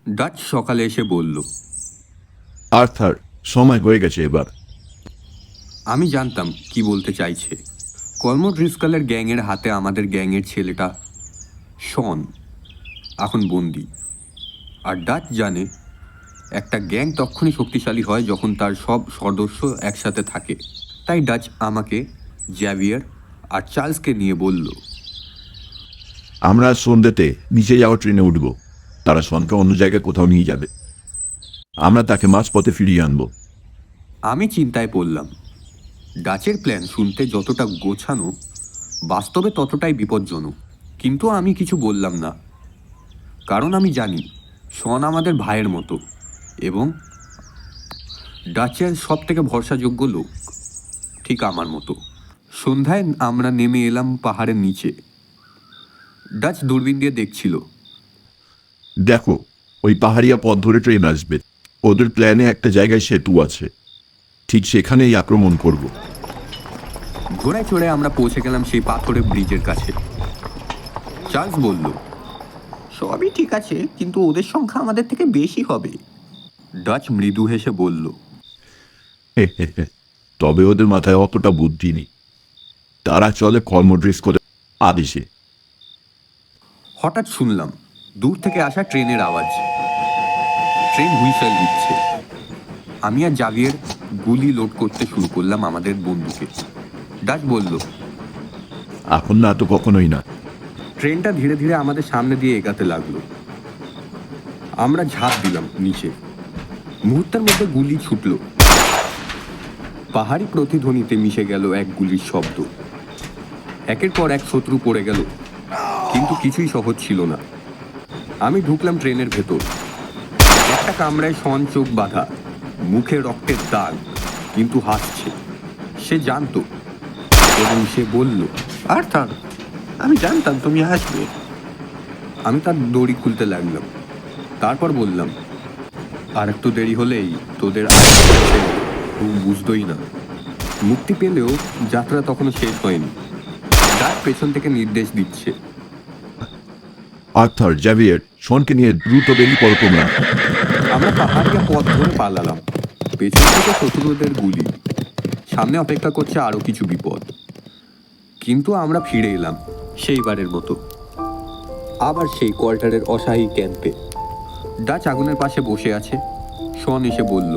Dutch সকালে এসে বলল, আর্থার, সময় হয়ে গেছে এবার। আমি জানতাম কি বলতে চাইছে। কলমো ড্রিস্কালের গ্যাংয়ের হাতে আমাদের গ্যাংয়ের ছেলেটা শন এখন বন্দি। আর ডাচ জানে একটা গ্যাং তখনই শক্তিশালী হয় যখন তার সব সদস্য একসাথে থাকে। তাই ডাচ আমাকে, জ্যাভিয়ার আর চার্লসকে নিয়ে বলল, আমরা সন্ধ্যেতে নিচে যাওয়ার ট্রেনে উঠব। তারা শনকে অন্য জায়গায় কোথাও নিয়ে যাবে। আমরা তাকে মাঝপথে ফিরিয়ে আনবো। আমি চিন্তায় পড়লাম। ডাচের প্ল্যান শুনতে যতটা গোছানো, বাস্তবে ততটাই বিপজ্জনক। কিন্তু আমি কিছু বললাম না, কারণ আমি জানি শন আমাদের ভাইয়ের মতো এবং ডাচের সব থেকে ভরসাযোগ্য লোক, ঠিক আমার মতো। সন্ধ্যায় আমরা নেমে এলাম পাহাড়ের নিচে। ডাচ দূরবীন দিয়ে দেখছিল। দেখো, ওই পাহাড়িয়া পথ ধরে ট্রেন আসবে। ওদের প্ল্যানে একটা জায়গায় সেতু আছে, ঠিক সেখানেই আক্রমণ করব। ঘোড়ায় চড়ে আমরা পৌঁছে গেলাম সেই পাথরের ব্রিজের কাছে। চার্লস বলল, সবই ঠিক আছে, কিন্তু ওদের সংখ্যা আমাদের থেকে বেশি হবে। ডাচ মৃদু হেসে বলল, তবে ওদের মাথায় অতটা বুদ্ধি নেই। তারা চলে কর্মড্রেস করে আদেশে। হঠাৎ শুনলাম দূর থেকে আসা ট্রেনের আওয়াজ। ট্রেন হুইসেল দিচ্ছে। আমি আর জাভিয়ের গুলি লোড করতে শুরু করলাম আমাদের বন্দুকে। ডাচ বলল, এখন না তো কখনোই না। ট্রেনটা ধীরে ধীরে আমাদের সামনে দিয়ে এগাতে লাগলো। আমরা ঝাঁপ দিলাম নিচে। মুহূর্তের মধ্যে গুলি ছুটল। পাহাড়ি প্রতিধ্বনিতে মিশে গেল এক গুলির শব্দ। একের পর এক শত্রু পড়ে গেল, কিন্তু কিছুই সহজ ছিল না। আমি ঢুকলাম ট্রেনের ভেতর। একটা কামরায় শন চোখ বাঁধা, মুখে রক্তের দাগ, কিন্তু হাসছে। সে জানতো এবং সে বলল, আর্থার, আমি জানতাম তুমি আসবে। আমি তার দড়ি খুলতে লাগলাম। তারপর বললাম, আর একটু দেরি হলেই তোদের বুঝতোই না। মুক্তি পেলেও যাত্রা তখনও শেষ হয়নি। ডাক পেছন থেকে নির্দেশ দিচ্ছে। আর্থার, জ্যাভিয়ার, শনকে নিয়ে দ্রুত বেরিয়ে পড়ো তোমরা। আমরা পাহাড়িয়া পথ ধরে পালালাম। পেছন থেকে শত্রুদের গুলি, সামনে অপেক্ষা করছে আরো কিছু বিপদ। কিন্তু আমরা ফিরে এলাম সেইবারের মতো, আবার সেই কোয়ার্টারের অসহায়ী ক্যাম্পে। ডাচ আগুনের পাশে বসে আছে। শন এসে বলল,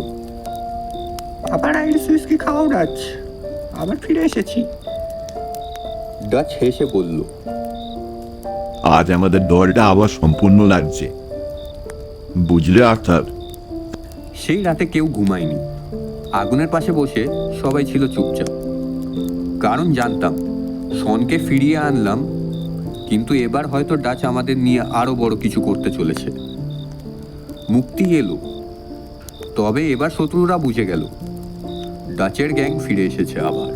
আবার আইরিশ হুইস্কি খাওয়াও ডাচ, আবার ফিরে এসেছি। ডাচ হেসে বলল, আজ আমাদের দলটা আবার সম্পূর্ণ লাগছে, বুঝলে আর্থার? সেই রাতে কেউ ঘুমায়নি। আগুনের পাশে বসে সবাই ছিল চুপচাপ, কারণ জানতাম শনকে ফিরিয়ে আনলাম, কিন্তু এবার হয়তো ডাচ আমাদের নিয়ে আরো বড় কিছু করতে চলেছে। মুক্তি এলো, তবে এবার শত্রুরা বুঝে গেল ডাচের গ্যাং ফিরে এসেছে আবার।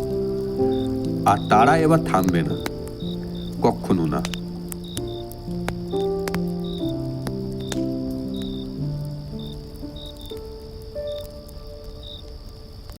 আর তারা এবার থামবে না, কখনো না।